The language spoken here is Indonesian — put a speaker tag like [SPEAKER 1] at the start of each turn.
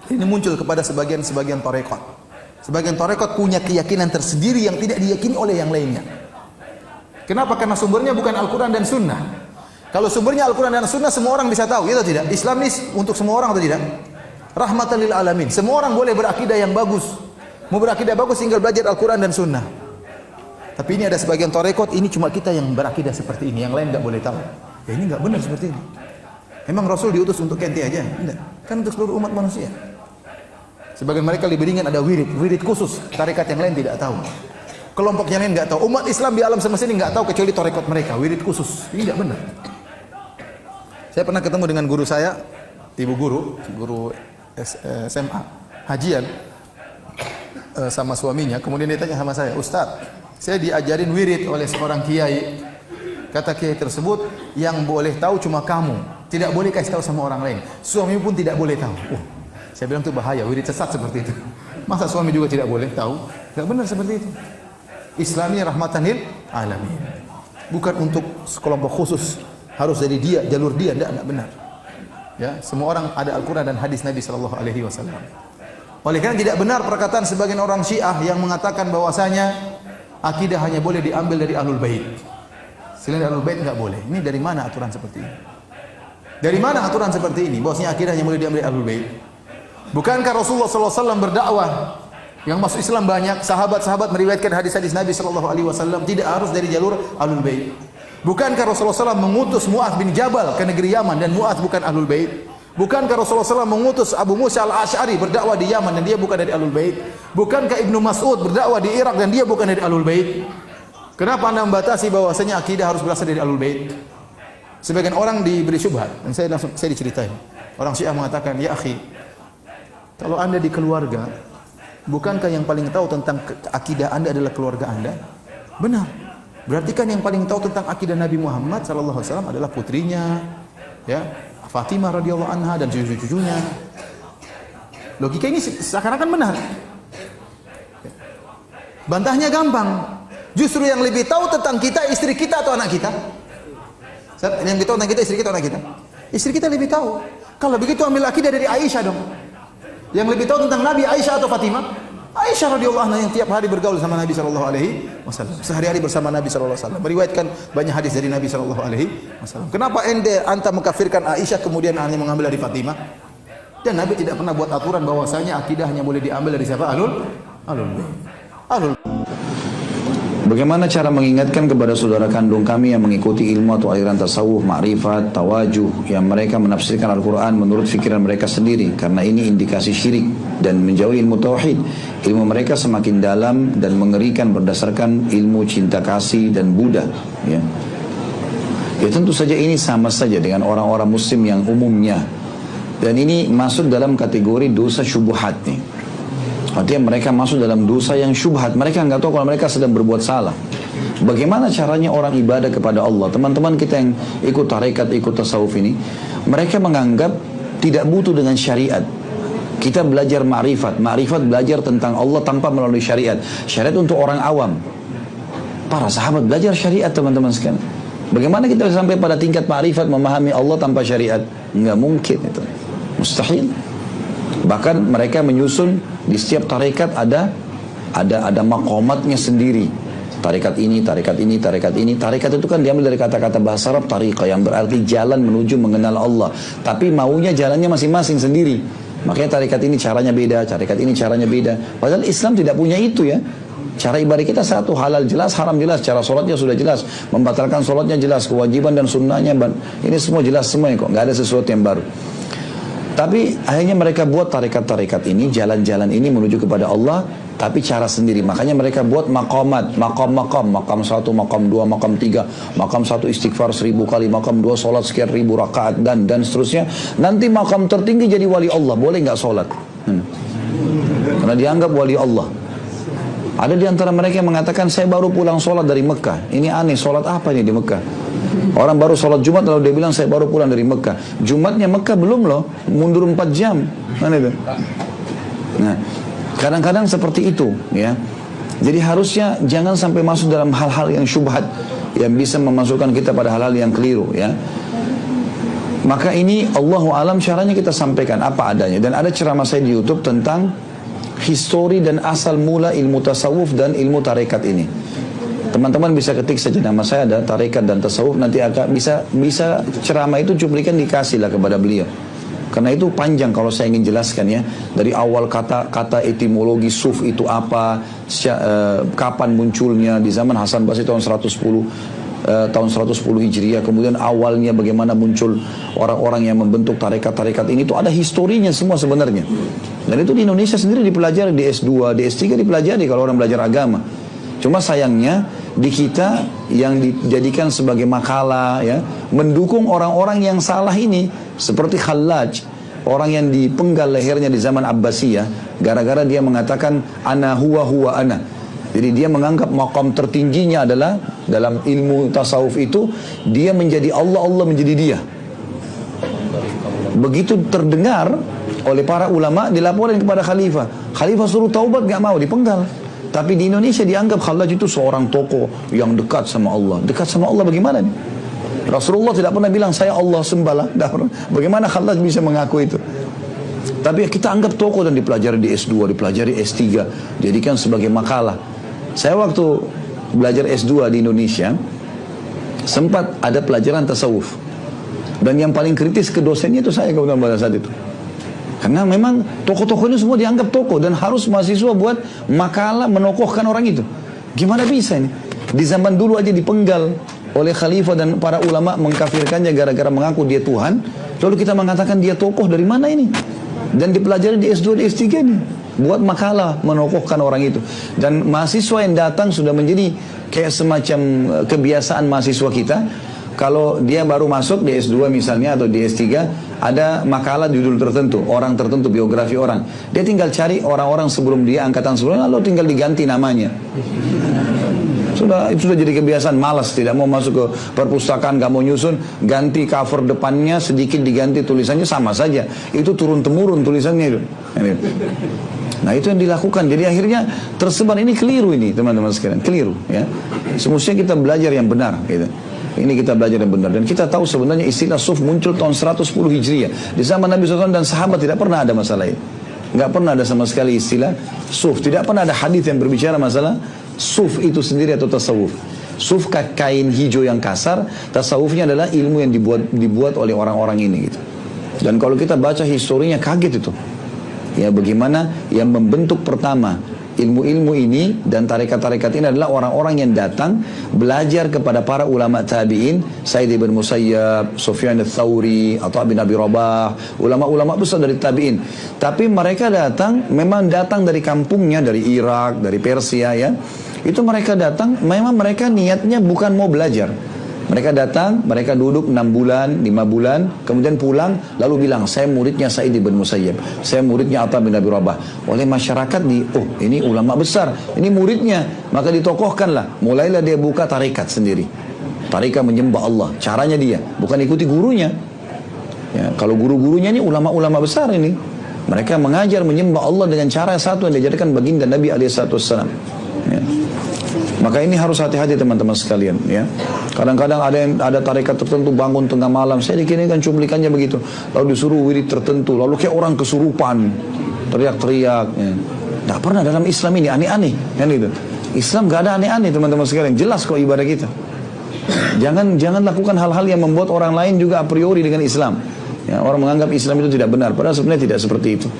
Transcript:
[SPEAKER 1] Ini muncul kepada sebagian tarekat. Sebagian tarekat punya keyakinan tersendiri yang tidak diyakini oleh yang lainnya. Kenapa? Karena sumbernya bukan Al-Quran dan Sunnah. Kalau sumbernya Al-Quran dan Sunnah, semua orang bisa tahu, ya atau tidak? Islam ini untuk semua orang atau tidak? Rahmatan lil alamin. Semua orang boleh berakidah yang bagus. Mau berakidah bagus tinggal belajar Al-Quran dan Sunnah. Tapi ini ada sebagian tarekat, ini cuma kita yang berakidah seperti ini, yang lain nggak boleh tahu. Ya ini nggak benar seperti ini. Emang Rasul diutus untuk ente aja? Enggak. Kan untuk seluruh umat manusia. Sebagian mereka lebih ringan, ada wirid khusus, tarekat yang lain tidak tahu. Kelompok yang lain nggak tahu. Umat Islam di alam semesta ini nggak tahu kecuali tarekat mereka, wirid khusus. Ini nggak benar. Saya pernah ketemu dengan guru saya, ibu guru SMA, hajian sama suaminya. Kemudian dia tanya sama saya, Ustaz, saya diajarin wirid oleh seorang kiai. Kata kiai tersebut, yang boleh tahu cuma kamu, tidak boleh kasih tahu sama orang lain. Suami pun tidak boleh tahu. Saya bilang itu bahaya, wirid sesat seperti itu. Masa suami juga tidak boleh tahu? Tidak benar seperti itu. Islamnya rahmatan lil alamin. Bukan untuk sekelompok khusus, harus dari dia, jalur dia, tidak benar. Ya, semua orang ada Al-Quran dan hadis Nabi sallallahu alaihi wasallam. Oleh karena tidak benar perkataan sebagian orang Syiah yang mengatakan bahwasanya akidah hanya boleh diambil dari Ahlul Bait. Selain Ahlul Bait enggak boleh. Ini dari mana aturan seperti ini? Dari mana aturan seperti ini? Bahwasanya akidah hanya boleh diambil dari Ahlul Bait. Bukankah Rasulullah sallallahu alaihi wasallam berdakwah yang masuk Islam banyak, sahabat-sahabat meriwayatkan hadis-hadis Nabi sallallahu alaihi wasallam tidak harus dari jalur Ahlul Bait. Bukankah Rasulullah SAW mengutus Mu'adz bin Jabal ke negeri Yaman dan Mu'adz bukan Ahlul Bait? Bukankah Rasulullah SAW mengutus Abu Musa al-Ash'ari berdakwah di Yaman dan dia bukan dari Ahlul Bait? Bukankah Ibnu Mas'ud berdakwah di Irak dan dia bukan dari Ahlul Bait? Kenapa Anda membatasi bahwasanya akidah harus berasal dari Ahlul Bait? Sebagian orang diberi syubhat dan saya diceritain. Orang Syiah mengatakan, "Ya akhi, kalau Anda di keluarga, bukankah yang paling tahu tentang akidah Anda adalah keluarga Anda?" Benar. Berarti kan yang paling tahu tentang akidah Nabi Muhammad sallallahu alaihi wasallam adalah putrinya, ya, Fatimah radhiyallahu anha dan cucu-cucunya. Logika ini seakan-akan benar. Bantahnya gampang. Justru yang lebih tahu tentang kita istri kita atau anak kita? Yang lebih tahu tentang kita istri kita atau anak kita? Istri kita lebih tahu. Kalau begitu ambil akidah dari Aisyah dong. Yang lebih tahu tentang Nabi Aisyah atau Fatimah? Aisyah radhiyallahu anha yang tiap hari bergaul sama Nabi sallallahu alaihi wasallam. Sehari-hari bersama Nabi sallallahu alaihi wasallam. Meriwayatkan banyak hadis dari Nabi sallallahu alaihi wasallam. Kenapa anta mengkafirkan Aisyah kemudian hanya mengambil dari Fatimah? Dan Nabi tidak pernah buat aturan bahwasanya akidah hanya boleh diambil dari siapa? Ahlul Bait.
[SPEAKER 2] Bagaimana cara mengingatkan kepada saudara kandung kami yang mengikuti ilmu atau aliran tasawuf, ma'rifat, tawajuh yang mereka menafsirkan Al-Quran menurut fikiran mereka sendiri, karena ini indikasi syirik dan menjauhi ilmu tauhid. Ilmu mereka semakin dalam dan mengerikan berdasarkan ilmu cinta kasih dan Buddha, ya. Ya tentu saja ini sama saja dengan orang-orang muslim yang umumnya, dan ini masuk dalam kategori dosa syubhat nih. Artinya mereka masuk dalam dosa yang syubhat. Mereka nggak tahu kalau mereka sedang berbuat salah. Bagaimana caranya orang ibadah kepada Allah? Teman-teman kita yang ikut tarekat, ikut tasawuf ini, mereka menganggap tidak butuh dengan syariat. Kita belajar ma'rifat. Ma'rifat belajar tentang Allah tanpa melalui syariat. Syariat untuk orang awam. Para sahabat belajar syariat, teman-teman sekalian. Bagaimana kita sampai pada tingkat ma'rifat memahami Allah tanpa syariat? Nggak mungkin itu. Mustahil. Bahkan mereka menyusun di setiap tarekat ada maqamatnya sendiri. Tarekat ini, tarekat ini, tarekat ini. Tarekat itu kan diambil dari kata-kata bahasa Arab tariqah yang berarti jalan menuju mengenal Allah. Tapi maunya jalannya masing-masing sendiri. Makanya tarekat ini caranya beda, tarekat ini caranya beda. Padahal Islam tidak punya itu, ya. Cara ibadah kita satu, halal jelas, haram jelas. Cara sholatnya sudah jelas, membatalkan sholatnya jelas, kewajiban dan sunnahnya ini semua jelas semua kok. Nggak ada sesuatu yang baru. Tapi akhirnya mereka buat tarekat-tarekat ini, jalan-jalan ini menuju kepada Allah, tapi cara sendiri. Makanya mereka buat maqamat, maqam 1, maqam 2, maqam 3, maqam 1 istighfar 1000 kali, maqam 2 sholat sekian 1000 rakaat, dan seterusnya. Nanti maqam tertinggi jadi wali Allah, boleh nggak sholat? Karena dianggap wali Allah. Ada di antara mereka yang mengatakan, saya baru pulang sholat dari Mekah. Ini aneh, sholat apa ini di Mekah? Orang baru sholat Jumat lalu dia bilang saya baru pulang dari Mekah. Jumatnya Mekah belum loh, mundur 4 jam. Mana itu? Nah, kadang-kadang seperti itu, ya. Jadi harusnya jangan sampai masuk dalam hal-hal yang syubhat yang bisa memasukkan kita pada hal-hal yang keliru, ya. Maka ini Allahu alam caranya kita sampaikan apa adanya. Dan ada ceramah saya di YouTube tentang histori dan asal mula ilmu tasawuf dan ilmu tarekat ini. Teman-teman bisa ketik saja nama saya, ada tarekat dan tasawuf, nanti akan bisa ceramah itu cuplikan dikasihlah kepada beliau. Karena itu panjang kalau saya ingin jelaskan ya. Dari awal kata etimologi suf itu apa, kapan munculnya di zaman Hasan Basri tahun 110 Hijriah, kemudian awalnya bagaimana muncul orang-orang yang membentuk tarekat-tarekat ini, itu ada historinya semua sebenarnya. Dan itu di Indonesia sendiri dipelajari, di S2, di S3 dipelajari kalau orang belajar agama. Cuma sayangnya di kita yang dijadikan sebagai makalah ya, mendukung orang-orang yang salah ini, seperti Khallaj, orang yang dipenggal lehernya di zaman Abbasiyah gara-gara dia mengatakan ana huwa ana. Jadi dia menganggap maqam tertingginya adalah dalam ilmu tasawuf itu dia menjadi Allah, Allah menjadi dia. Begitu terdengar oleh para ulama, dilaporkan kepada khalifah. Khalifah suruh taubat, gak mau, dipenggal. Tapi di Indonesia dianggap Khallaj itu seorang tokoh yang dekat sama Allah. Dekat sama Allah bagaimana nih? Rasulullah tidak pernah bilang saya Allah sembahlah. Bagaimana Khallaj bisa mengaku itu? Tapi kita anggap tokoh dan dipelajari di S2, dipelajari S3, jadikan sebagai makalah. Saya waktu belajar S2 di Indonesia sempat ada pelajaran tasawuf. Dan yang paling kritis ke dosennya itu saya kebetulan pada saat itu. Karena memang tokoh-tokoh ini semua dianggap tokoh dan harus mahasiswa buat makalah menokohkan orang itu. Gimana bisa ini? Di zaman dulu aja dipenggal oleh khalifah dan para ulama mengkafirkannya gara-gara mengaku dia Tuhan. Lalu kita mengatakan dia tokoh, dari mana ini? Dan dipelajari di S2, di S3 ini. Buat makalah menokohkan orang itu. Dan mahasiswa yang datang sudah menjadi kayak semacam kebiasaan mahasiswa kita. Kalau dia baru masuk di S2 misalnya atau di S3, ada makalah judul tertentu, orang tertentu, biografi orang. Dia tinggal cari orang-orang sebelum dia, angkatan sebelumnya, lalu tinggal diganti namanya. Itu sudah jadi kebiasaan, malas, tidak mau masuk ke perpustakaan, gak mau nyusun, ganti cover depannya, sedikit diganti tulisannya, sama saja. Itu turun-temurun tulisannya itu. Nah itu yang dilakukan. Jadi akhirnya tersebar, ini keliru ini teman-teman sekalian, keliru ya. Semestinya kita belajar yang benar gitu. Ini kita belajar yang benar. Dan kita tahu sebenarnya istilah suf muncul tahun 110 Hijriah. Di zaman Nabi SAW dan sahabat tidak pernah ada masalah ini. Nggak pernah ada sama sekali istilah suf. Tidak pernah ada hadis yang berbicara masalah suf itu sendiri atau tasawuf. Suf kain hijau yang kasar. Tasawufnya adalah ilmu yang dibuat oleh orang-orang ini gitu. Dan kalau kita baca historinya kaget itu. Ya bagaimana yang membentuk pertama ilmu-ilmu ini dan tarekat-tarekat ini adalah orang-orang yang datang belajar kepada para ulama tabi'in, Sa'id ibn Musayyab, Sufyan ats-Tsauri, Atha bin Abi Rabah, ulama-ulama besar dari tabi'in. Tapi mereka memang datang dari kampungnya, dari Irak, dari Persia ya. Itu mereka datang, memang mereka niatnya bukan mau belajar. Mereka datang, mereka duduk 6 bulan, 5 bulan, kemudian pulang, lalu bilang, saya muridnya Sa'id bin Musayyab, saya muridnya Atha bin Abi Rabah. Oleh masyarakat ini ulama besar, ini muridnya, maka ditokohkanlah. Mulailah dia buka tarekat sendiri. Tarekat menyembah Allah, caranya dia, bukan ikuti gurunya. Ya, kalau guru-gurunya ini ulama-ulama besar ini, mereka mengajar menyembah Allah dengan cara satu yang diajarkan baginda Nabi SAW. Ya. Maka ini harus hati-hati teman-teman sekalian ya. Kadang-kadang ada tarekat tertentu bangun tengah malam, saya dikirimkan cuplikannya begitu. Lalu disuruh wirid tertentu, lalu kayak orang kesurupan, teriak-teriak ya. Nggak pernah dalam Islam ini, aneh-aneh kan gitu. Islam nggak ada aneh-aneh teman-teman sekalian, jelas kok ibadah kita. Jangan lakukan hal-hal yang membuat orang lain juga a priori dengan Islam. Ya, orang menganggap Islam itu tidak benar, padahal sebenarnya tidak seperti itu.